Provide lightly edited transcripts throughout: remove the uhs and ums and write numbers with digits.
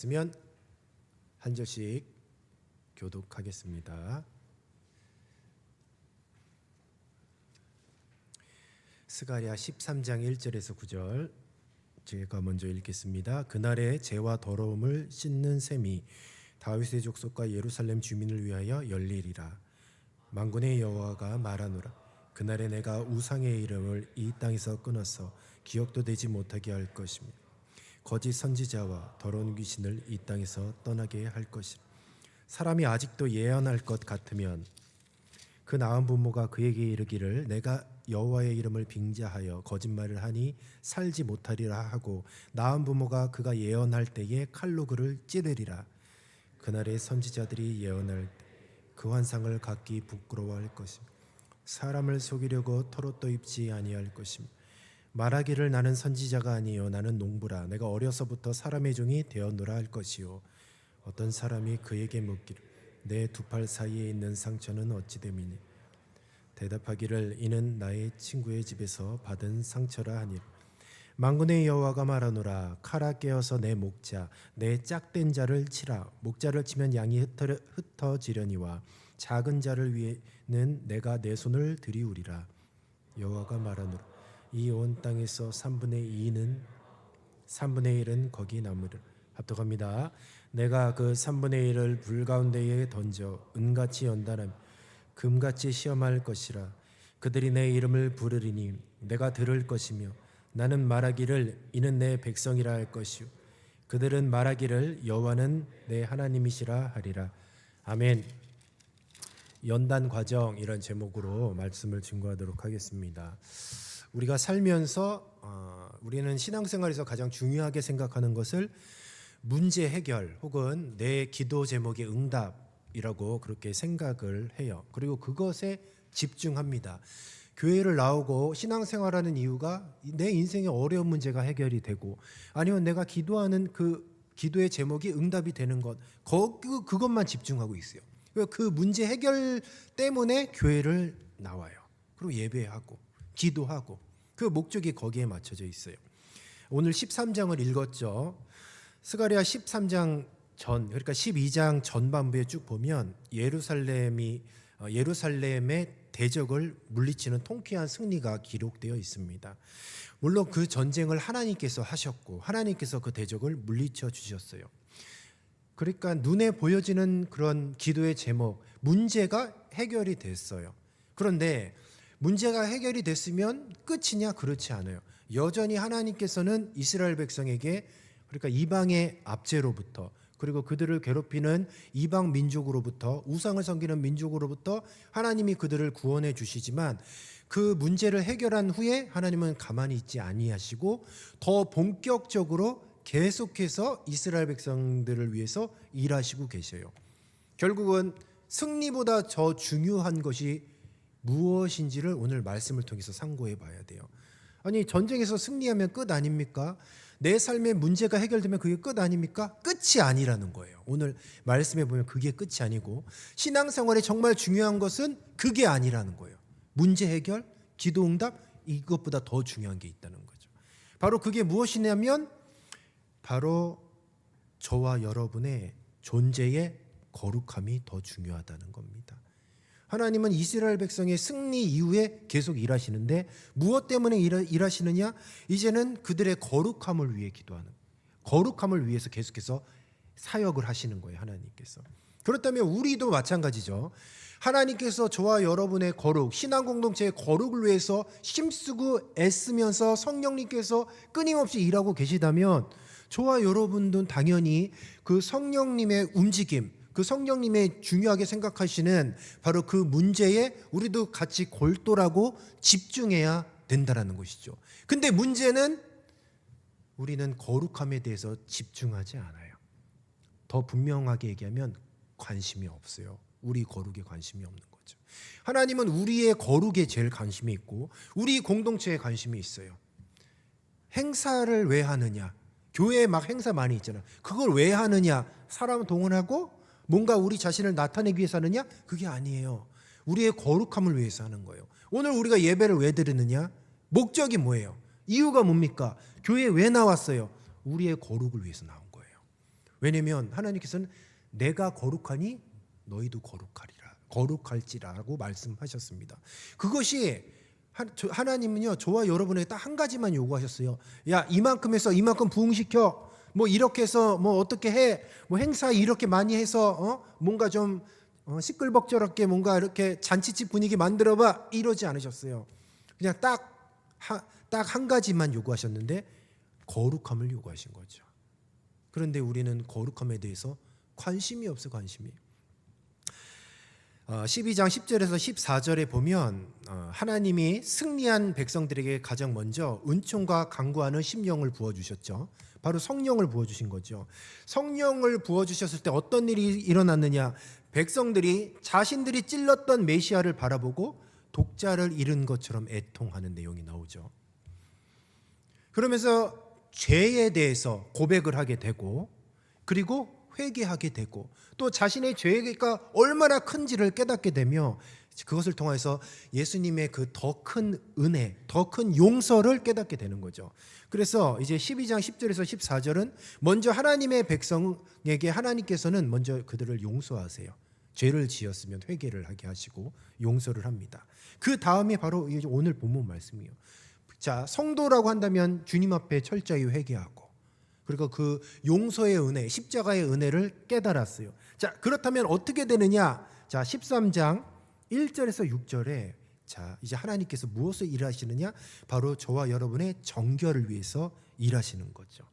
있으면 한 절씩 교독하겠습니다. 스가랴 13장 1절에서 9절 제가 먼저 읽겠습니다. 그날에 죄와 더러움을 씻는 셈이 다윗의 족속과 예루살렘 주민을 위하여 열리리라. 만군의 여호와가 말하노라. 그날에 내가 우상의 이름을 이 땅에서 끊어서 기억도 되지 못하게 할 것이며 거짓 선지자와 더러운 귀신을 이 땅에서 떠나게 할 것이라. 사람이 아직도 예언할 것 같으면 그 나은 부모가 그에게 이르기를 내가 여호와의 이름을 빙자하여 거짓말을 하니 살지 못하리라 하고 나은 부모가 그가 예언할 때에 칼로 그를 찌르리라. 그날에 선지자들이 예언할 때 그 환상을 갖기 부끄러워할 것이며 사람을 속이려고 털옷도 입지 아니할 것이며 말하기를 나는 선지자가 아니요 나는 농부라 내가 어려서부터 사람의 종이 되었노라 할 것이요 어떤 사람이 그에게 묻기를 내 두 팔 사이에 있는 상처는 어찌 됨이니 대답하기를 이는 나의 친구의 집에서 받은 상처라 하니라. 만군의 여호와가 말하노라. 칼아 깨어서 내 목자 내 짝된 자를 치라. 목자를 치면 양이 흩어지려니와 작은 자를 위해는 내가 내 손을 들이우리라. 여호와가 말하노라. 이 온 땅에서 3분의 1은 거기 남으리라. 합독합니다. 내가 그 3분의 1을 불 가운데에 던져 은같이 연단하며 금같이 시험할 것이라. 그들이 내 이름을 부르리니 내가 들을 것이며 나는 말하기를 이는 내 백성이라 할 것이요 그들은 말하기를 여호와는 내 하나님이시라 하리라. 아멘. 연단 과정 이런 제목으로 말씀을 증거하도록 하겠습니다. 우리가 살면서 우리는 신앙생활에서 가장 중요하게 생각하는 것을 문제 해결 혹은 내 기도 제목의 응답이라고 그렇게 생각을 해요. 그리고 그것에 집중합니다. 교회를 나오고 신앙생활하는 이유가 내 인생의 어려운 문제가 해결이 되고 아니면 내가 기도하는 그 기도의 제목이 응답이 되는 것 그것만 집중하고 있어요. 그 문제 해결 때문에 교회를 나와요. 그리고 예배하고 기도하고 그 목적이 거기에 맞춰져 있어요. 오늘 13장을 읽었죠. 스가랴 13장 전 그러니까 12장 전반부에 쭉 보면 예루살렘의 대적을 물리치는 통쾌한 승리가 기록되어 있습니다. 물론 그 전쟁을 하나님께서 하셨고 하나님께서 그 대적을 물리쳐 주셨어요. 그러니까 눈에 보여지는 그런 기도의 제목, 문제가 해결이 됐어요. 그런데 문제가 해결이 됐으면 끝이냐? 그렇지 않아요. 여전히 하나님께서는 이스라엘 백성에게 그러니까 이방의 압제로부터 그리고 그들을 괴롭히는 이방 민족으로부터 우상을 섬기는 민족으로부터 하나님이 그들을 구원해 주시지만 그 문제를 해결한 후에 하나님은 가만히 있지 아니하시고 더 본격적으로 계속해서 이스라엘 백성들을 위해서 일하시고 계셔요. 결국은 승리보다 더 중요한 것이 무엇인지를 오늘 말씀을 통해서 상고해 봐야 돼요. 아니 전쟁에서 승리하면 끝 아닙니까? 내 삶의 문제가 해결되면 그게 끝 아닙니까? 끝이 아니라는 거예요. 오늘 말씀에 보면 그게 끝이 아니고 신앙생활에 정말 중요한 것은 그게 아니라는 거예요. 문제 해결, 기도 응답 이것보다 더 중요한 게 있다는 거죠. 바로 그게 무엇이냐면 바로 저와 여러분의 존재의 거룩함이 더 중요하다는 겁니다. 하나님은 이스라엘 백성의 승리 이후에 계속 일하시는데 무엇 때문에 일하시느냐? 이제는 그들의 거룩함을 위해 기도하는 거룩함을 위해서 계속해서 사역을 하시는 거예요. 하나님께서. 그렇다면 우리도 마찬가지죠. 하나님께서 저와 여러분의 거룩, 신앙 공동체의 거룩을 위해서 힘쓰고 애쓰면서 성령님께서 끊임없이 일하고 계시다면 저와 여러분도 당연히 그 성령님의 움직임 그 성령님의 중요하게 생각하시는 바로 그 문제에 우리도 같이 골똘하고 집중해야 된다는 것이죠. 근데 문제는 우리는 거룩함에 대해서 집중하지 않아요. 더 분명하게 얘기하면 관심이 없어요. 우리 거룩에 관심이 없는 거죠. 하나님은 우리의 거룩에 제일 관심이 있고 우리 공동체에 관심이 있어요. 행사를 왜 하느냐? 교회에 막 행사 많이 있잖아요. 그걸 왜 하느냐? 사람 동원하고 뭔가 우리 자신을 나타내기 위해서 하느냐? 그게 아니에요. 우리의 거룩함을 위해서 하는 거예요. 오늘 우리가 예배를 왜 드리느냐? 목적이 뭐예요? 이유가 뭡니까? 교회에 왜 나왔어요? 우리의 거룩을 위해서 나온 거예요. 왜냐하면 하나님께서는 내가 거룩하니 너희도 거룩할지라고 말씀하셨습니다. 그것이 하나님은요, 저와 여러분에게 딱 한 가지만 요구하셨어요. 야, 이만큼 해서 이만큼 부흥시켜. 뭐 이렇게 해서 뭐 어떻게 해. 뭐 행사 이렇게 많이 해서 뭔가 좀 시끌벅적하게 뭔가 이렇게 잔치집 분위기 만들어봐. 이러지 않으셨어요. 그냥 딱 한 가지만 요구하셨는데 거룩함을 요구하신 거죠. 그런데 우리는 거룩함에 대해서 관심이 없어. 12장 10절에서 14절에 보면 하나님이 승리한 백성들에게 가장 먼저 은총과 강구하는 심령을 부어주셨죠. 바로 성령을 부어주신 거죠. 성령을 부어주셨을 때 어떤 일이 일어났느냐. 백성들이 자신들이 찔렀던 메시아를 바라보고 독자를 잃은 것처럼 애통하는 내용이 나오죠. 그러면서 죄에 대해서 고백을 하게 되고, 그리고 회개하게 되고, 또 자신의 죄가 얼마나 큰지를 깨닫게 되며, 그것을 통해서 예수님의 그 더 큰 은혜, 더 큰 용서를 깨닫게 되는 거죠. 그래서 이제 12장 10절에서 14절은 먼저 하나님의 백성에게 하나님께서는 먼저 그들을 용서하세요. 죄를 지었으면 회개를 하게 하시고 용서를 합니다. 그 다음에 바로 오늘 본문 말씀이에요. 자, 성도라고 한다면 주님 앞에 철저히 회개하고, 그리고 그 용서의 은혜, 십자가의 은혜를 깨달았어요. 자, 그렇다면 어떻게 되느냐? 자, 13장 1절에서 6절에 자, 이제 하나님께서 무엇을 일하시느냐? 바로 저와 여러분의 정결을 위해서 일하시는 거죠.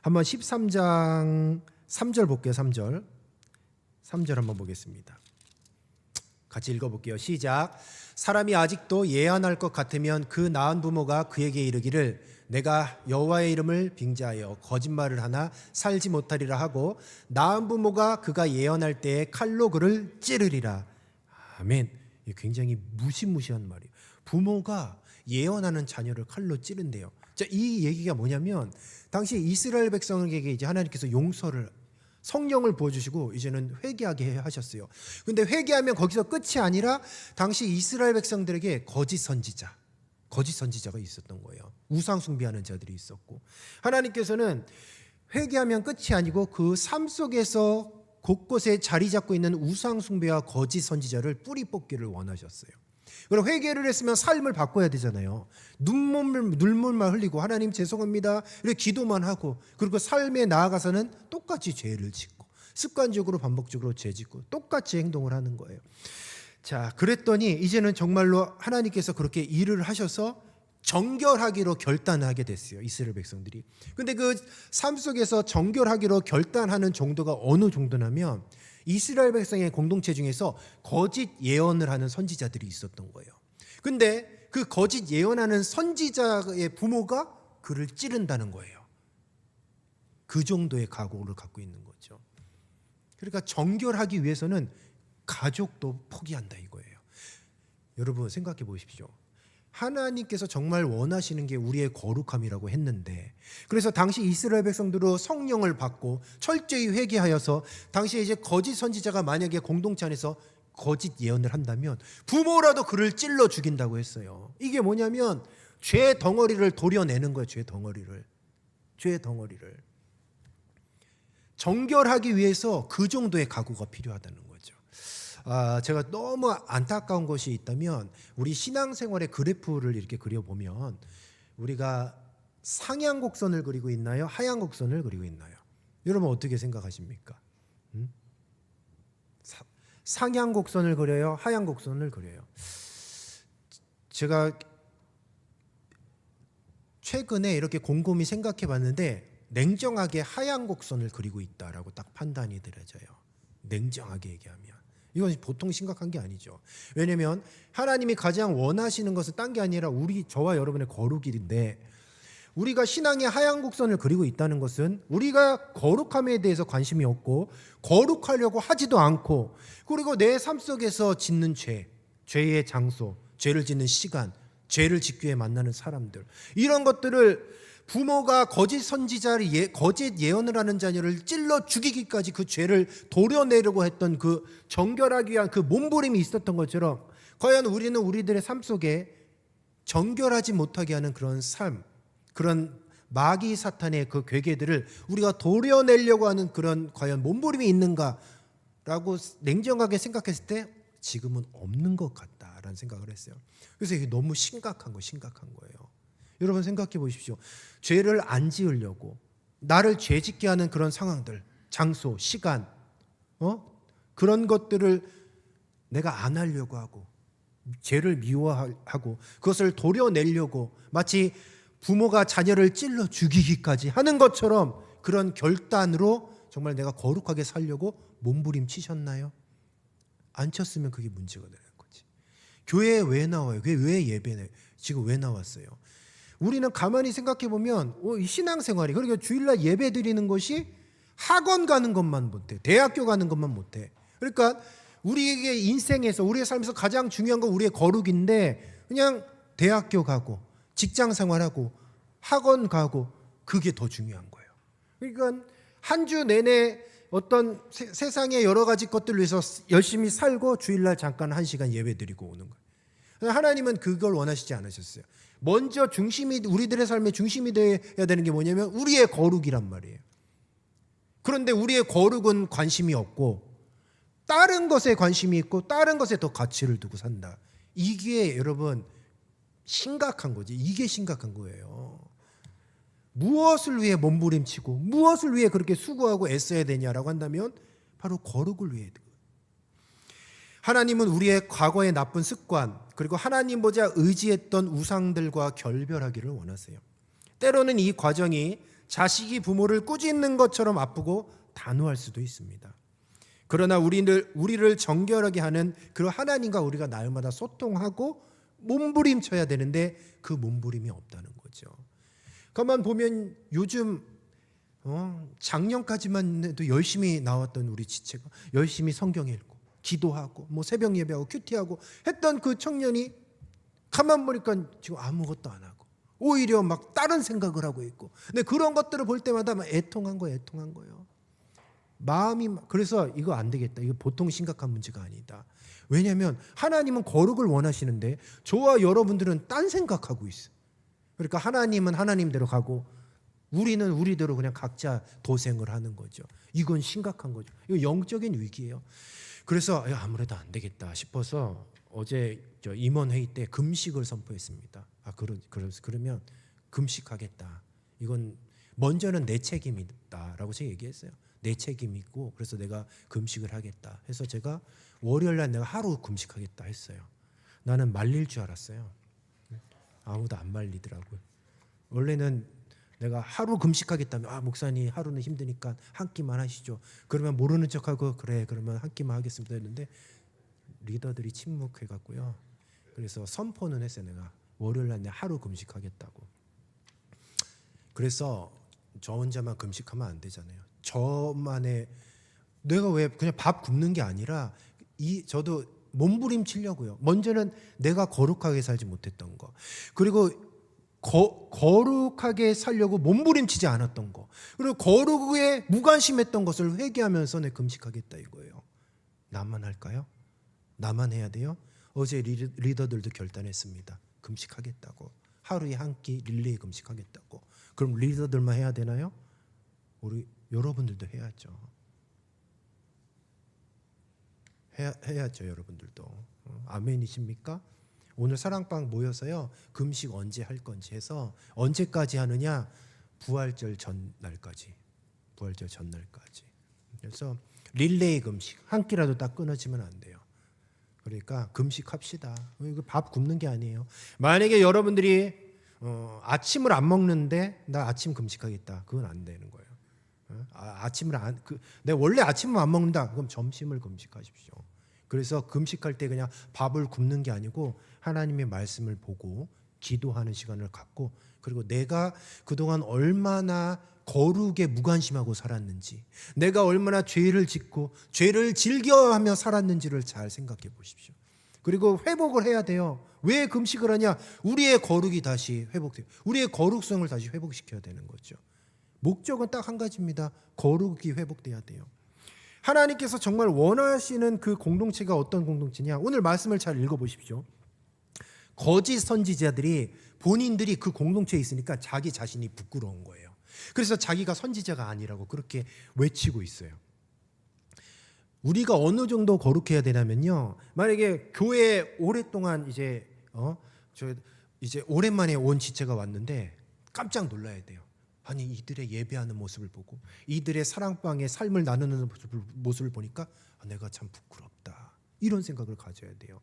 한번 13장 3절 볼게요. 3절 한번 보겠습니다. 같이 읽어볼게요. 시작. 사람이 아직도 예언할 것 같으면 그 낳은 부모가 그에게 이르기를 내가 여호와의 이름을 빙자하여 거짓말을 하나 살지 못하리라 하고 낳은 부모가 그가 예언할 때에 칼로 그를 찌르리라. 아멘. 굉장히 무시무시한 말이에요. 부모가 예언하는 자녀를 칼로 찌른대요. 자, 이 얘기가 뭐냐면 당시 이스라엘 백성에게 이제 하나님께서 용서를 성령을 부어주시고 이제는 회개하게 하셨어요. 근데 회개하면 거기서 끝이 아니라 당시 이스라엘 백성들에게 거짓 선지자가 있었던 거예요. 우상 숭배하는 자들이 있었고, 하나님께서는 회개하면 끝이 아니고 그 삶 속에서 곳곳에 자리 잡고 있는 우상 숭배와 거짓 선지자를 뿌리 뽑기를 원하셨어요. 그럼 회개를 했으면 삶을 바꿔야 되잖아요. 눈물만 흘리고 하나님 죄송합니다 이렇게 기도만 하고, 그리고 삶에 나아가서는 똑같이 죄를 짓고 습관적으로 반복적으로 죄 짓고 똑같이 행동을 하는 거예요. 자, 그랬더니 이제는 정말로 하나님께서 그렇게 일을 하셔서 정결하기로 결단하게 됐어요. 이스라엘 백성들이. 근데 그 삶 속에서 정결하기로 결단하는 정도가 어느 정도냐면 이스라엘 백성의 공동체 중에서 거짓 예언을 하는 선지자들이 있었던 거예요. 근데 그 거짓 예언하는 선지자의 부모가 그를 찌른다는 거예요. 그 정도의 각오를 갖고 있는 거죠. 그러니까 정결하기 위해서는 가족도 포기한다 이거예요. 여러분 생각해 보십시오. 하나님께서 정말 원하시는 게 우리의 거룩함이라고 했는데, 그래서 당시 이스라엘 백성들로 성령을 받고 철저히 회개하여서 당시에 이제 거짓 선지자가 만약에 공동체 안에서 거짓 예언을 한다면 부모라도 그를 찔러 죽인다고 했어요. 이게 뭐냐면 죄 덩어리를 도려내는 거예요. 죄 덩어리를 정결하기 위해서 그 정도의 각오가 필요하다는 거죠. 제가 너무 안타까운 것이 있다면 우리 신앙생활의 그래프를 이렇게 그려보면 우리가 상향곡선을 그리고 있나요? 하향곡선을 그리고 있나요? 여러분 어떻게 생각하십니까? 상향곡선을 그려요? 하향곡선을 그려요? 제가 최근에 이렇게 곰곰이 생각해 봤는데 냉정하게 하향곡선을 그리고 있다라고 딱 판단이 되어져요. 냉정하게 얘기하면 이건 보통 심각한 게 아니죠. 왜냐하면 하나님이 가장 원하시는 것은 딴 게 아니라 저와 여러분의 거룩인데, 우리가 신앙의 하향곡선을 그리고 있다는 것은 우리가 거룩함에 대해서 관심이 없고 거룩하려고 하지도 않고, 그리고 내 삶 속에서 짓는 죄의 장소, 죄를 짓는 시간, 죄를 짓기 위해 만나는 사람들, 이런 것들을 부모가 거짓 선지자를 거짓 예언을 하는 자녀를 찔러 죽이기까지 그 죄를 도려내려고 했던 그 정결하기 위한 그 몸부림이 있었던 것처럼, 과연 우리는 우리들의 삶 속에 정결하지 못하게 하는 그런 삶, 그런 마귀 사탄의 그 괴계들을 우리가 도려내려고 하는 그런 과연 몸부림이 있는가라고 냉정하게 생각했을 때 지금은 없는 것 같다라는 생각을 했어요. 그래서 이게 너무 심각한 거예요. 여러분 생각해 보십시오. 죄를 안 지으려고 나를 죄짓게 하는 그런 상황들, 장소, 시간, 그런 것들을 내가 안 하려고 하고 죄를 미워하고 그것을 도려내려고 마치 부모가 자녀를 찔러 죽이기까지 하는 것처럼 그런 결단으로 정말 내가 거룩하게 살려고 몸부림치셨나요? 안 쳤으면 그게 문제가 되는 거지. 교회에 왜 나와요? 왜 예배네? 지금 왜 나왔어요? 우리는 가만히 생각해 보면 이 신앙생활이, 그러니까 주일날 예배 드리는 것이 학원 가는 것만 못해, 대학교 가는 것만 못해. 그러니까 우리에게 인생에서, 우리의 삶에서 가장 중요한 건 우리의 거룩인데 그냥 대학교 가고 직장 생활하고 학원 가고 그게 더 중요한 거예요. 그러니까 한 주 내내 어떤 세상의 여러 가지 것들을 위해서 열심히 살고 주일날 잠깐 1시간 예배 드리고 오는 거예요. 하나님은 그걸 원하시지 않으셨어요. 먼저 우리들의 삶의 중심이 되어야 되는 게 뭐냐면 우리의 거룩이란 말이에요. 그런데 우리의 거룩은 관심이 없고 다른 것에 관심이 있고 다른 것에 더 가치를 두고 산다. 이게 여러분 심각한 거지. 이게 심각한 거예요. 무엇을 위해 몸부림치고 무엇을 위해 그렇게 수고하고 애써야 되냐라고 한다면 바로 거룩을 위해. 하나님은 우리의 과거의 나쁜 습관 그리고 하나님보다 의지했던 우상들과 결별하기를 원하세요. 때로는 이 과정이 자식이 부모를 꾸짖는 것처럼 아프고 단호할 수도 있습니다. 그러나 우리를 정결하게 하는 그 하나님과 우리가 날마다 소통하고 몸부림쳐야 되는데 그 몸부림이 없다는 거죠. 가만 보면 요즘 작년까지만 해도 열심히 나왔던 우리 지체가 열심히 성경 읽고 기도하고 뭐 새벽 예배하고 큐티하고 했던 그 청년이 가만 보니까 지금 아무것도 안 하고 오히려 막 다른 생각을 하고 있고. 근데 그런 것들을 볼 때마다 막 애통한 거예요. 마음이. 그래서 이거 안 되겠다. 이거 보통 심각한 문제가 아니다. 왜냐하면 하나님은 거룩을 원하시는데 저와 여러분들은 딴 생각하고 있어. 그러니까 하나님은 하나님대로 가고 우리는 우리대로 그냥 각자 도생을 하는 거죠. 이건 심각한 거죠. 이거 영적인 위기예요. 그래서 아무래도 안 되겠다 싶어서 어제 임원회의 때 금식을 선포했습니다. 그러면 금식하겠다. 이건 먼저는 내 책임이다라고 제가 얘기했어요. 내 책임이고 그래서 내가 금식을 하겠다 해서 제가 월요일날 내가 하루 금식하겠다 했어요. 나는 말릴 줄 알았어요. 아무도 안 말리더라고요. 원래는 내가 하루 금식하겠다면 목사님 하루는 힘드니까 한 끼만 하시죠. 그러면 모르는 척하고 그래 그러면 한 끼만 하겠습니다 했는데 리더들이 침묵해갖고요. 그래서 선포는 했어요. 내가 월요일날 내가 하루 금식하겠다고. 그래서 저 혼자만 금식하면 안 되잖아요. 저만의 내가 왜 그냥 밥 굶는 게 아니라 저도 몸부림치려고요. 먼저는 내가 거룩하게 살지 못했던 거, 그리고 거룩하게 살려고 몸부림치지 않았던 거, 그리고 거룩에 무관심했던 것을 회개하면서 내 금식하겠다 이거예요. 나만 할까요? 나만 해야 돼요? 어제 리더들도 결단했습니다. 금식하겠다고. 하루에 한 끼 릴레이 금식하겠다고. 그럼 리더들만 해야 되나요? 우리 여러분들도 해야죠. 해야죠. 여러분들도. 아멘이십니까? 오늘 사랑방 모여서요. 금식 언제 할 건지 해서 언제까지 하느냐? 부활절 전날까지. 그래서 릴레이 금식. 한 끼라도 딱 끊어지면 안 돼요. 그러니까 금식합시다. 이거 밥 굶는 게 아니에요. 만약에 여러분들이 아침을 안 먹는데 나 아침 금식하겠다. 그건 안 되는 거예요. 아침을 내가 원래 아침을 안 먹는다. 그럼 점심을 금식하십시오. 그래서 금식할 때 그냥 밥을 굶는 게 아니고 하나님의 말씀을 보고 기도하는 시간을 갖고, 그리고 내가 그동안 얼마나 거룩에 무관심하고 살았는지, 내가 얼마나 죄를 짓고 죄를 즐겨하며 살았는지를 잘 생각해 보십시오. 그리고 회복을 해야 돼요. 왜 금식을 하냐? 우리의 거룩이 다시 회복돼요. 우리의 거룩성을 다시 회복시켜야 되는 거죠. 목적은 딱 한 가지입니다. 거룩이 회복돼야 돼요. 하나님께서 정말 원하시는 그 공동체가 어떤 공동체냐? 오늘 말씀을 잘 읽어보십시오. 거짓 선지자들이 본인들이 그 공동체에 있으니까 자기 자신이 부끄러운 거예요. 그래서 자기가 선지자가 아니라고 그렇게 외치고 있어요. 우리가 어느 정도 거룩해야 되냐면요. 만약에 교회에 오랫동안 이제 오랜만에 온 지체가 왔는데 깜짝 놀라야 돼요. 아니 이들의 예배하는 모습을 보고 이들의 사랑방의 삶을 나누는 모습을 보니까 내가 참 부끄럽다. 이런 생각을 가져야 돼요.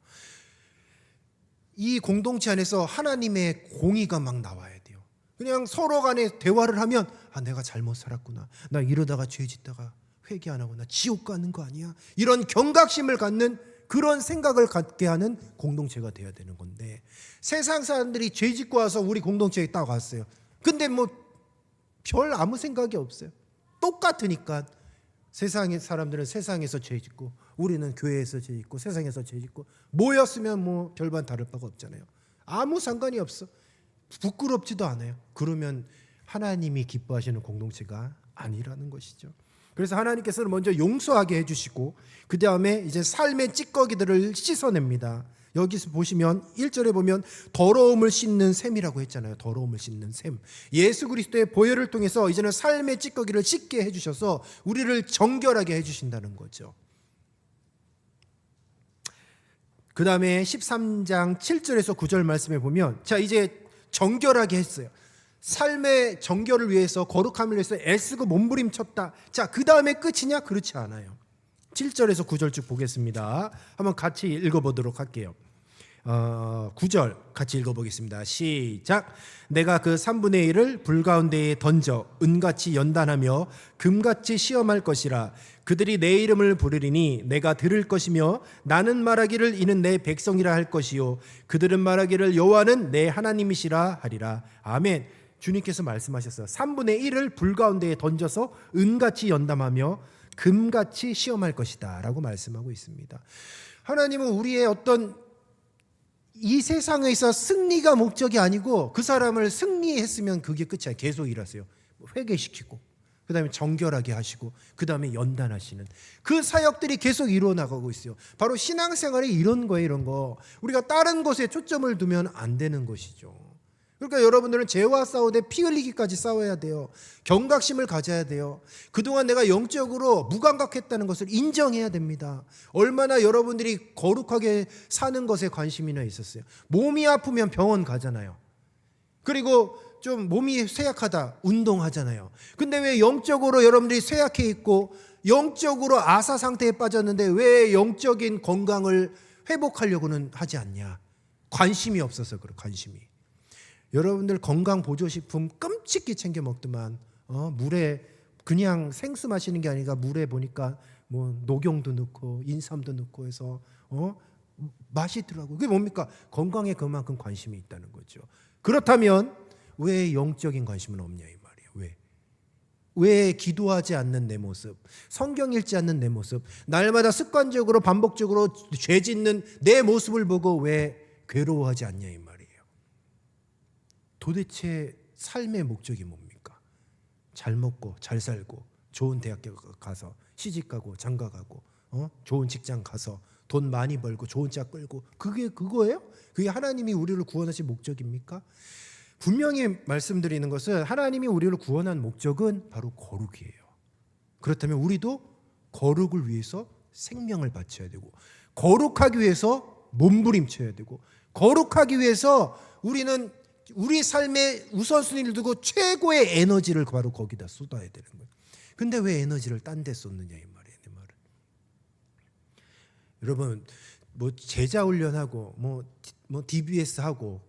이 공동체 안에서 하나님의 공의가 막 나와야 돼요. 그냥 서로 간에 대화를 하면 내가 잘못 살았구나. 나 이러다가 죄 짓다가 회개 안 하고 나 지옥 가는 거 아니야? 이런 경각심을 갖는 그런 생각을 갖게 하는 공동체가 돼야 되는 건데, 세상 사람들이 죄 짓고 와서 우리 공동체에 딱 왔어요. 근데 뭐 별 아무 생각이 없어요. 똑같으니까. 세상의 사람들은 세상에서 죄 짓고 우리는 교회에서 죄 짓고 세상에서 죄 짓고 모였으면 뭐 별반 다를 바가 없잖아요. 아무 상관이 없어. 부끄럽지도 않아요. 그러면 하나님이 기뻐하시는 공동체가 아니라는 것이죠. 그래서 하나님께서는 먼저 용서하게 해주시고 그 다음에 이제 삶의 찌꺼기들을 씻어냅니다. 여기서 보시면 1절에 보면 더러움을 씻는 셈이라고 했잖아요. 더러움을 씻는 셈. 예수 그리스도의 보혈을 통해서 이제는 삶의 찌꺼기를 씻게 해주셔서 우리를 정결하게 해주신다는 거죠. 그 다음에 13장 7절에서 9절 말씀에 보면 자 이제 정결하게 했어요. 삶의 정결을 위해서 거룩함을 위해서 애쓰고 몸부림쳤다. 자 그 다음에 끝이냐? 그렇지 않아요. 7절에서 9절 쭉 보겠습니다. 한번 같이 읽어보도록 할게요. 9절 같이 읽어보겠습니다. 시작. 내가 그 3분의 1을 불 가운데에 던져 은같이 연단하며 금같이 시험할 것이라. 그들이 내 이름을 부르리니 내가 들을 것이며 나는 말하기를 이는 내 백성이라 할 것이요 그들은 말하기를 여호와는 내 하나님이시라 하리라. 아멘. 주님께서 말씀하셨어요. 3분의 1을 불 가운데에 던져서 은같이 연담하며 금같이 시험할 것이다 라고 말씀하고 있습니다. 하나님은 우리의 어떤 이 세상에서 승리가 목적이 아니고 그 사람을 승리했으면 그게 끝이야. 계속 일하세요. 회개시키고 그 다음에 정결하게 하시고 그 다음에 연단하시는 그 사역들이 계속 이루어나가고 있어요. 바로 신앙생활이 이런 거예요. 이런 거 우리가 다른 것에 초점을 두면 안 되는 것이죠. 그러니까 여러분들은 죄와 싸우되 피 흘리기까지 싸워야 돼요. 경각심을 가져야 돼요. 그동안 내가 영적으로 무감각했다는 것을 인정해야 됩니다. 얼마나 여러분들이 거룩하게 사는 것에 관심이나 있었어요. 몸이 아프면 병원 가잖아요. 그리고 좀 몸이 쇠약하다 운동하잖아요. 근데 왜 영적으로 여러분들이 쇠약해 있고 영적으로 아사 상태에 빠졌는데 왜 영적인 건강을 회복하려고는 하지 않냐? 관심이 없어서 그래. 관심이. 여러분들 건강 보조식품 끔찍히 챙겨 먹더만 물에 그냥 생수 마시는 게 아니라 물에 보니까 뭐 녹용도 넣고 인삼도 넣고 해서 맛있더라고요. 그게 뭡니까? 건강에 그만큼 관심이 있다는 거죠. 그렇다면 왜 영적인 관심은 없냐 이 말이에요. 왜 기도하지 않는 내 모습, 성경 읽지 않는 내 모습, 날마다 습관적으로 반복적으로 죄 짓는 내 모습을 보고 왜 괴로워하지 않냐 이 말이에요. 도대체 삶의 목적이 뭡니까? 잘 먹고 잘 살고 좋은 대학교 가서 시집가고 장가가고 좋은 직장 가서 돈 많이 벌고 좋은 차 끌고 그게 그거예요? 그게 하나님이 우리를 구원하신 목적입니까? 분명히 말씀드리는 것은 하나님이 우리를 구원한 목적은 바로 거룩이에요. 그렇다면 우리도 거룩을 위해서 생명을 바쳐야 되고 거룩하기 위해서 몸부림쳐야 되고 거룩하기 위해서 우리는 우리 삶의 우선순위를 두고 최고의 에너지를 바로 거기다 쏟아야 되는 거예요. 근데 왜 에너지를 딴 데 쏟느냐 이 말이에요. 내 말은. 여러분 뭐 제자 훈련하고 뭐 DBS 하고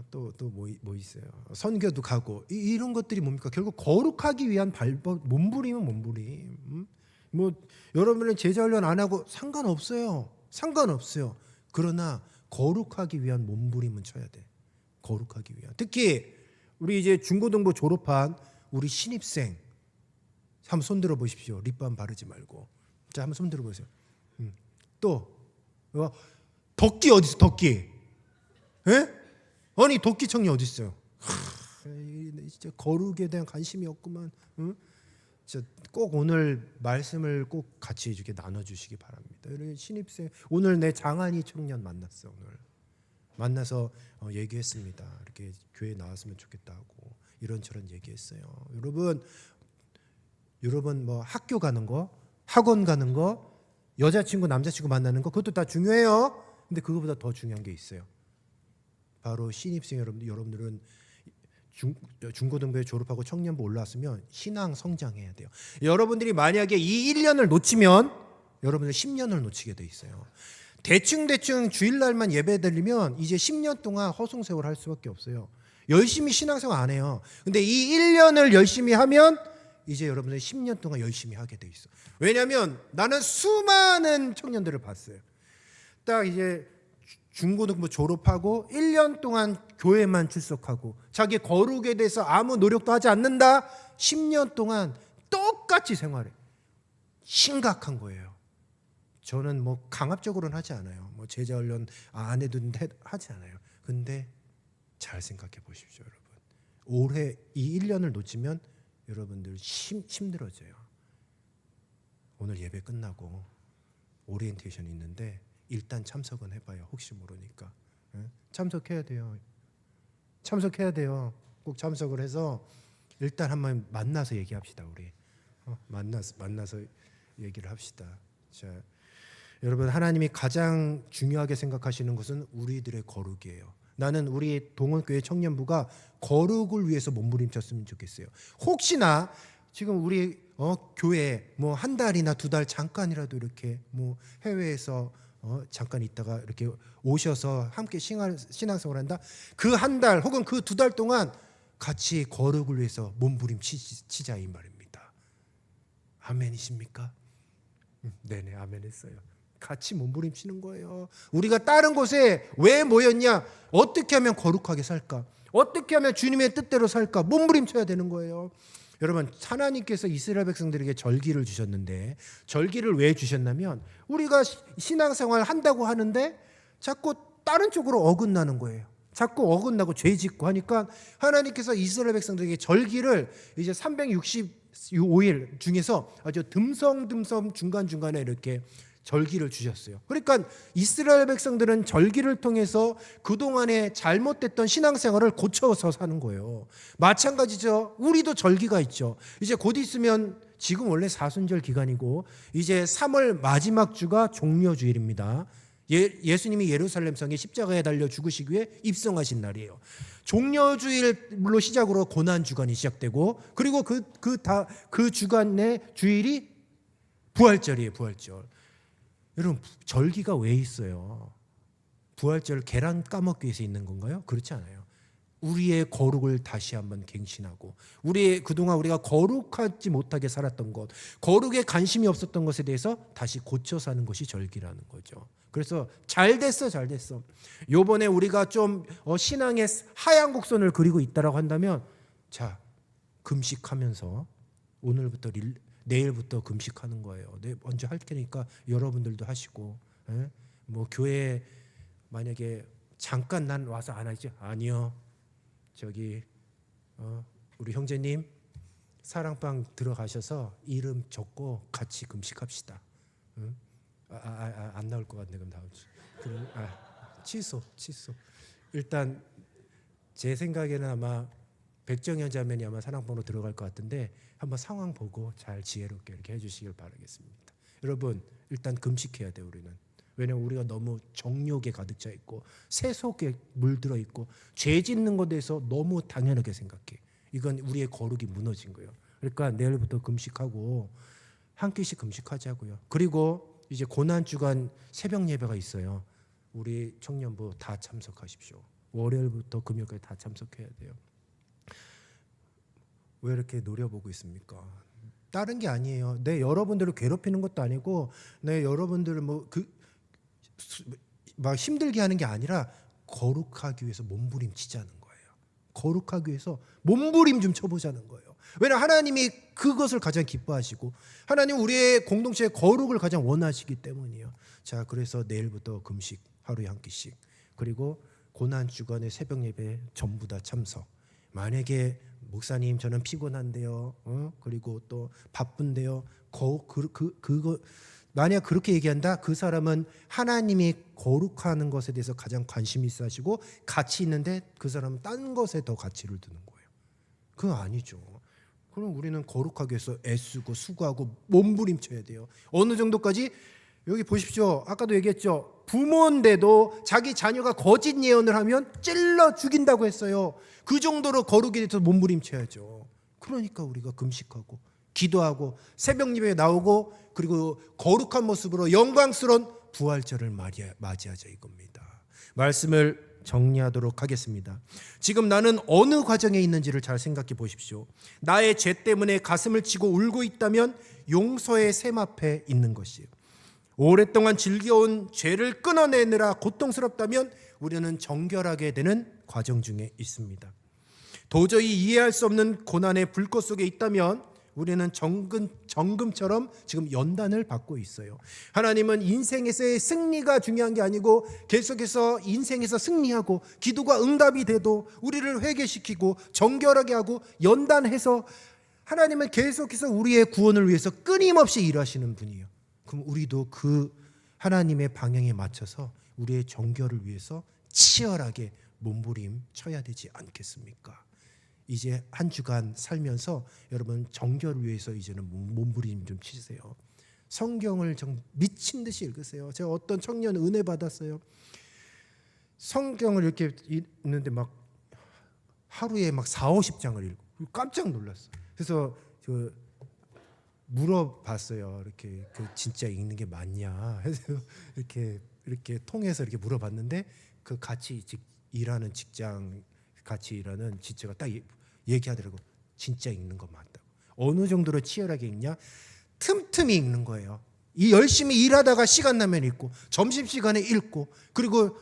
또 뭐 있어요. 선교도 가고 이런 것들이 뭡니까? 결국 거룩하기 위한 발법 몸부림은 몸부림. 뭐 여러분은 제자 훈련 안 하고 상관없어요. 그러나 거룩하기 위한 몸부림은 쳐야 돼. 거룩하기 위한. 특히 우리 이제 중고등부 졸업한 우리 신입생 한번 손 들어 보십시오. 립밤 바르지 말고. 자, 한번 손 들어 보세요. 또 덕기 어디 있어? 덕기. 예? 아니 덕기 청이 어디 있어요? 진짜 거룩에 대한 관심이 없구만. 응? 꼭 오늘 말씀을 꼭 같이 이렇게 나눠주시기 바랍니다. 신입생 오늘 내 장한이 청년 만났어. 오늘 만나서 얘기했습니다. 이렇게 교회 나왔으면 좋겠다 하고 이런저런 얘기했어요. 여러분 뭐 학교 가는 거, 학원 가는 거, 여자친구 남자친구 만나는 거 그것도 다 중요해요. 근데 그거보다 더 중요한 게 있어요. 바로 신입생 여러분들은 중고등부에 졸업하고 청년부 올라왔으면 신앙 성장해야 돼요. 여러분들이 만약에 이 1년을 놓치면 여러분들 10년을 놓치게 돼 있어요. 대충 주일날만 예배 드리면 이제 10년 동안 허송세월 할 수밖에 없어요. 열심히 신앙생활 안 해요. 근데 이 1년을 열심히 하면 이제 여러분들 10년 동안 열심히 하게 돼 있어. 왜냐하면 나는 수많은 청년들을 봤어요. 딱 이제 중고등부 졸업하고 1년 동안 교회만 출석하고 자기 거룩에 대해서 아무 노력도 하지 않는다. 10년 동안 똑같이 생활해. 심각한 거예요. 저는 뭐 강압적으로는 하지 않아요. 뭐 제자 훈련 안 해도 하지 않아요. 근데 잘 생각해 보십시오, 여러분. 올해 이 1년을 놓치면 여러분들 힘들어져요. 오늘 예배 끝나고 오리엔테이션 있는데 일단 참석은 해봐요. 혹시 모르니까. 참석해야 돼요. 참석해야 돼요. 꼭 참석을 해서 일단 한번 만나서 얘기합시다. 우리 만나서 얘기를 합시다. 자, 여러분 하나님이 가장 중요하게 생각하시는 것은 우리들의 거룩이에요. 나는 우리 동원교회 청년부가 거룩을 위해서 몸부림쳤으면 좋겠어요. 혹시나 지금 우리 교회 뭐 한 달이나 두 달 잠깐이라도 이렇게 뭐 해외에서 잠깐 있다가 이렇게 오셔서 함께 신앙생활 한다. 그 한 달 혹은 그 두 달 동안 같이 거룩을 위해서 몸부림치자 이 말입니다. 아멘이십니까? 네네, 아멘 했어요. 같이 몸부림치는 거예요. 우리가 다른 곳에 왜 모였냐? 어떻게 하면 거룩하게 살까? 어떻게 하면 주님의 뜻대로 살까? 몸부림쳐야 되는 거예요. 여러분 하나님께서 이스라엘 백성들에게 절기를 주셨는데 절기를 왜 주셨냐면 우리가 신앙생활 한다고 하는데 자꾸 다른 쪽으로 어긋나는 거예요. 자꾸 어긋나고 죄 짓고 하니까 하나님께서 이스라엘 백성들에게 절기를 이제 365일 중에서 아주 듬성듬성 중간중간에 이렇게 절기를 주셨어요. 그러니까 이스라엘 백성들은 절기를 통해서 그동안에 잘못됐던 신앙생활을 고쳐서 사는 거예요. 마찬가지죠. 우리도 절기가 있죠. 이제 곧 있으면 지금 원래 사순절 기간이고 이제 3월 마지막 주가 종려주일입니다. 예수님이 예루살렘 성에 십자가에 달려 죽으시기 위해 입성하신 날이에요. 종려주일로 시작으로 고난주간이 시작되고 그리고 그 주간의 주일이 부활절이에요. 부활절. 여러분 절기가 왜 있어요? 부활절 계란 까먹기 위해서 있는 건가요? 그렇지 않아요. 우리의 거룩을 다시 한번 갱신하고 그동안 우리가 거룩하지 못하게 살았던 것, 거룩에 관심이 없었던 것에 대해서 다시 고쳐 사는 것이 절기라는 거죠. 그래서 잘 됐어. 요번에 우리가 좀 신앙의 하얀 곡선을 그리고 있다라고 한다면 자, 금식하면서 오늘부터 내일부터 금식하는 거예요. 먼저 할 테니까 여러분들도 하시고, 뭐 교회 만약에 잠깐 난 와서 안 하지? 아니요. 저기 우리 형제님 사랑방 들어가셔서 이름 적고 같이 금식합시다. 안 나올 것 같네. 그럼 다음 주. 취소. 일단 제 생각에는 아마 백정현 자매니 아마 사랑방으로 들어갈 것 같은데 한번 상황 보고 잘 지혜롭게 이렇게 해주시길 바라겠습니다. 여러분 일단 금식해야 돼요. 우리는. 왜냐하면 우리가 너무 정욕에 가득 차 있고 세속에 물들어 있고 죄 짓는 것에 대해서 너무 당연하게 생각해. 이건 우리의 거룩이 무너진 거예요. 그러니까 내일부터 금식하고 한 끼씩 금식하자고요. 그리고 이제 고난주간 새벽 예배가 있어요. 우리 청년부 다 참석하십시오. 월요일부터 금요일까지 다 참석해야 돼요. 왜 이렇게 노려보고 있습니까? 다른 게 아니에요. 여러분들을 괴롭히는 것도 아니고 여러분들을 막 힘들게 하는 게 아니라 거룩하기 위해서 몸부림치자는 거예요. 거룩하기 위해서 몸부림 좀 쳐보자는 거예요. 왜냐하면 하나님이 그것을 가장 기뻐하시고 하나님 우리의 공동체의 거룩을 가장 원하시기 때문이에요. 자, 그래서 내일부터 금식 하루에 한 끼씩 그리고 고난주간의 새벽 예배 전부 다 참석. 만약에 목사님 저는 피곤한데요. 그리고 또 바쁜데요. 그거 만약 그렇게 얘기한다, 그 사람은 하나님이 거룩하는 것에 대해서 가장 관심이 있어 하시고 가치 있는데 그 사람은 딴 것에 더 가치를 두는 거예요. 그건 아니죠. 그럼 우리는 거룩하기 위해서 애쓰고 수고하고 몸부림쳐야 돼요. 어느 정도까지? 여기 보십시오. 아까도 얘기했죠. 부모인데도 자기 자녀가 거짓 예언을 하면 찔러 죽인다고 했어요. 그 정도로 거룩에 대해서 몸부림쳐야죠. 그러니까 우리가 금식하고 기도하고 새벽 예배에 나오고 그리고 거룩한 모습으로 영광스러운 부활절을 맞이하자 이겁니다. 말씀을 정리하도록 하겠습니다. 지금 나는 어느 과정에 있는지를 잘 생각해 보십시오. 나의 죄 때문에 가슴을 치고 울고 있다면 용서의 샘 앞에 있는 것이에요. 오랫동안 즐겨온 죄를 끊어내느라 고통스럽다면 우리는 정결하게 되는 과정 중에 있습니다. 도저히 이해할 수 없는 고난의 불꽃 속에 있다면 우리는 정금처럼 지금 연단을 받고 있어요. 하나님은 인생에서의 승리가 중요한 게 아니고 계속해서 인생에서 승리하고 기도가 응답이 돼도 우리를 회개시키고 정결하게 하고 연단해서 하나님은 계속해서 우리의 구원을 위해서 끊임없이 일하시는 분이에요. 그럼 우리도 그 하나님의 방향에 맞춰서 우리의 정결을 위해서 치열하게 몸부림 쳐야 되지 않겠습니까? 이제 한 주간 살면서 여러분 정결을 위해서 이제는 몸부림 좀 치세요. 성경을 좀 미친 듯이 읽으세요. 제가 어떤 청년 은혜 받았어요. 성경을 이렇게 읽는데 막 하루에 막 40-50장을 읽고 깜짝 놀랐어요. 그래서 물어봤어요. 이렇게 진짜 읽는 게 맞냐? 그래서 이렇게 통해서 이렇게 물어봤는데 그 같이 일하는 직장 같이 일하는 지체가 딱 얘기하더라고. 진짜 읽는 거 맞다고. 어느 정도로 치열하게 읽냐? 틈틈이 읽는 거예요. 이 열심히 일하다가 시간 나면 읽고 점심시간에 읽고 그리고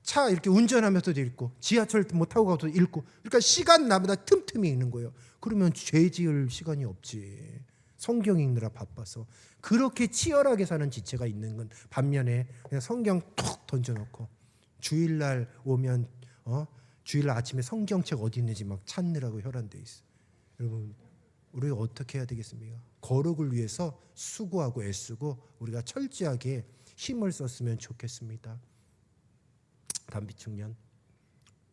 차 이렇게 운전하면서도 읽고 지하철 못 타고 가도 읽고 그러니까 시간 나마다 틈틈이 읽는 거예요. 그러면 죄 지을 시간이 없지. 성경 읽느라 바빠서. 그렇게 치열하게 사는 지체가 있는 건 반면에 그냥 성경 툭 던져놓고 주일날 오면 주일날 아침에 성경책 어디 있는지 막 찾느라고 혈안돼 있어. 여러분 우리가 어떻게 해야 되겠습니까? 거룩을 위해서 수고하고 애쓰고 우리가 철저하게 힘을 썼으면 좋겠습니다. 담비 청년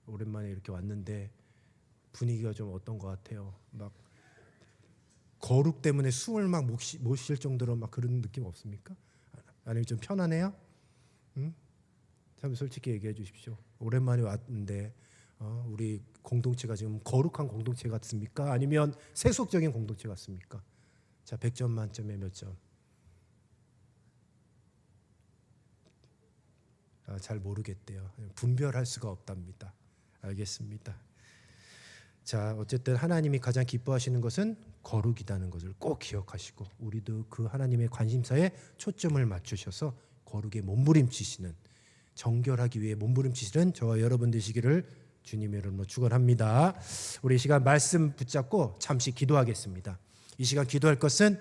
오랜만에 이렇게 왔는데 분위기가 좀 어떤 것 같아요? 막 거룩 때문에 숨을 막 못 쉴 정도로 막 그런 느낌 없습니까? 아니면 좀 편안해요? 응? 참 솔직히 얘기해 주십시오. 오랜만에 왔는데 우리 공동체가 지금 거룩한 공동체 같습니까? 아니면 세속적인 공동체 같습니까? 자, 100점 만점에 몇 점? 잘 모르겠대요. 분별할 수가 없답니다. 알겠습니다. 자, 어쨌든 하나님이 가장 기뻐하시는 것은 거룩이라는 것을 꼭 기억하시고 우리도 그 하나님의 관심사에 초점을 맞추셔서 거룩에 몸부림치시는 정결하기 위해 몸부림치시는 저와 여러분 되시기를 주님의 이름으로 축원합니다. 우리 이 시간 말씀 붙잡고 잠시 기도하겠습니다. 이 시간 기도할 것은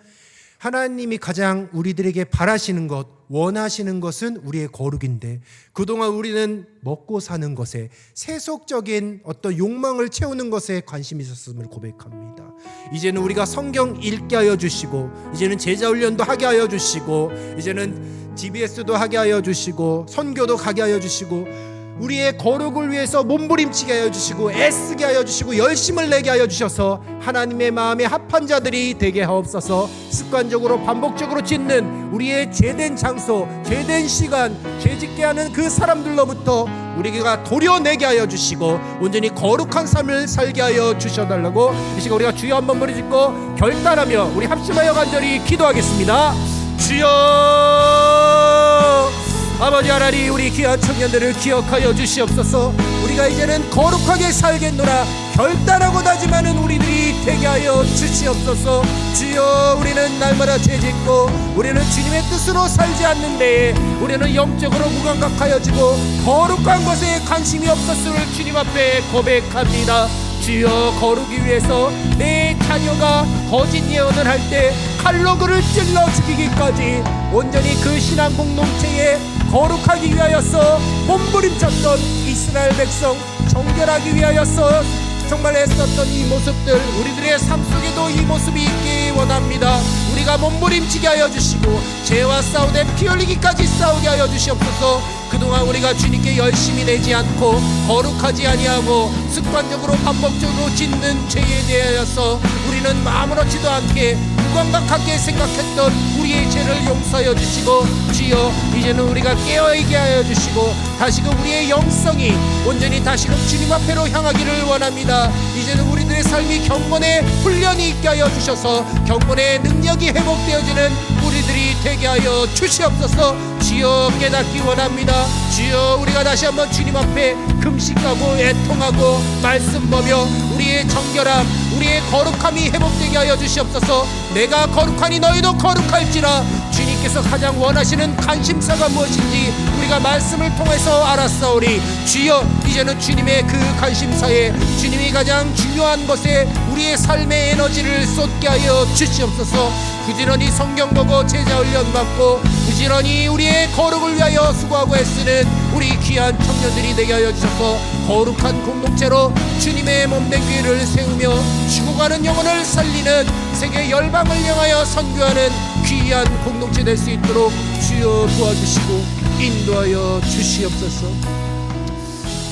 하나님이 가장 우리들에게 바라시는 것, 원하시는 것은 우리의 거룩인데 그동안 우리는 먹고 사는 것에 세속적인 어떤 욕망을 채우는 것에 관심이 있었음을 고백합니다. 이제는 우리가 성경 읽게 하여 주시고 이제는 제자훈련도 하게 하여 주시고 이제는 DBS도 하게 하여 주시고 선교도 가게 하여 주시고 우리의 거룩을 위해서 몸부림치게 하여 주시고 애쓰게 하여 주시고 열심을 내게 하여 주셔서 하나님의 마음에 합한 자들이 되게 하옵소서. 습관적으로 반복적으로 짓는 우리의 죄된 장소, 죄된 시간, 죄짓게 하는 그 사람들로부터 우리가 도려내게 하여 주시고 온전히 거룩한 삶을 살게 하여 주셔달라고 이 시간 우리가 주여 한번 부르짖고 결단하며 우리 합심하여 간절히 기도하겠습니다. 주여 아버지 하나님 우리 귀한 청년들을 기억하여 주시옵소서. 우리가 이제는 거룩하게 살겠노라 결단하고 다짐하는 우리들이 되게 하여 주시옵소서. 주여 우리는 날마다 죄짓고 우리는 주님의 뜻으로 살지 않는데 우리는 영적으로 무감각하여지고 거룩한 것에 관심이 없었음을 주님 앞에 고백합니다. 주여 거룩이 위해서 내 자녀가 거짓 예언을 할 때 칼로 그를 찔러 죽이기까지 온전히 그 신앙 공동체에 거룩하기 위하여서 몸부림쳤던 이스라엘 백성 정결하기 위하여서 정말 애썼던 이 모습들 우리들의 삶 속에도 이 모습이 있기 원합니다. 우리가 우리가 몸부림치게 하여 주시고 죄와 싸우되 피 흘리기까지 싸우게 하여 주시옵소서. 그동안 우리가 주님께 열심히 내지 않고 거룩하지 아니하고 습관적으로 반복적으로 짓는 죄에 대하여서 우리는 아무렇지도 않게 무감각하게 생각했던 우리의 죄를 용서하여 주시고, 주여 이제는 우리가 깨어있게 하여 주시고 다시금 우리의 영성이 온전히 다시금 주님 앞으로 향하기를 원합니다. 이제는 우리들의 삶이 경건의 훈련이 있게 하여 주셔서 경건의 능력이 회복되어지는 우리들이 되게 하여 주시옵소서. 주여 깨닫기 원합니다. 주여 우리가 다시 한번 주님 앞에 금식하고 애통하고 말씀 보며 우리의 정결함 우리의 거룩함이 회복되게 하여 주시옵소서. 내가 거룩하니 너희도 거룩할지라. 주님께서 가장 원하시는 관심사가 무엇인지 우리가 말씀을 통해서 알았사오니 주여 이제는 주님의 그 관심사에 주님이 가장 중요한 것에 우리의 삶의 에너지를 쏟게 하여 주시옵소서. 부지런히 성경 보고 제자 훈련 받고 부지런히 우리의 거룩을 위하여 수고하고 애쓰는 우리 귀한 청년들이 되게 하여 주셔서 거룩한 공동체로 주님의 몸된 교회를 세우며 죽어가는 영혼을 살리는 세계 열방을 향하여 선교하는 귀한 공동체 될 수 있도록 주여 도와주시고 인도하여 주시옵소서.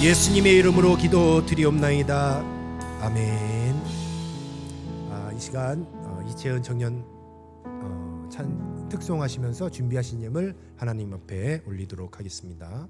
예수님의 이름으로 기도드리옵나이다. 아멘. 이 시간 이채은 청년 찬 특송하시면서 준비하신 예물 하나님 앞에 올리도록 하겠습니다.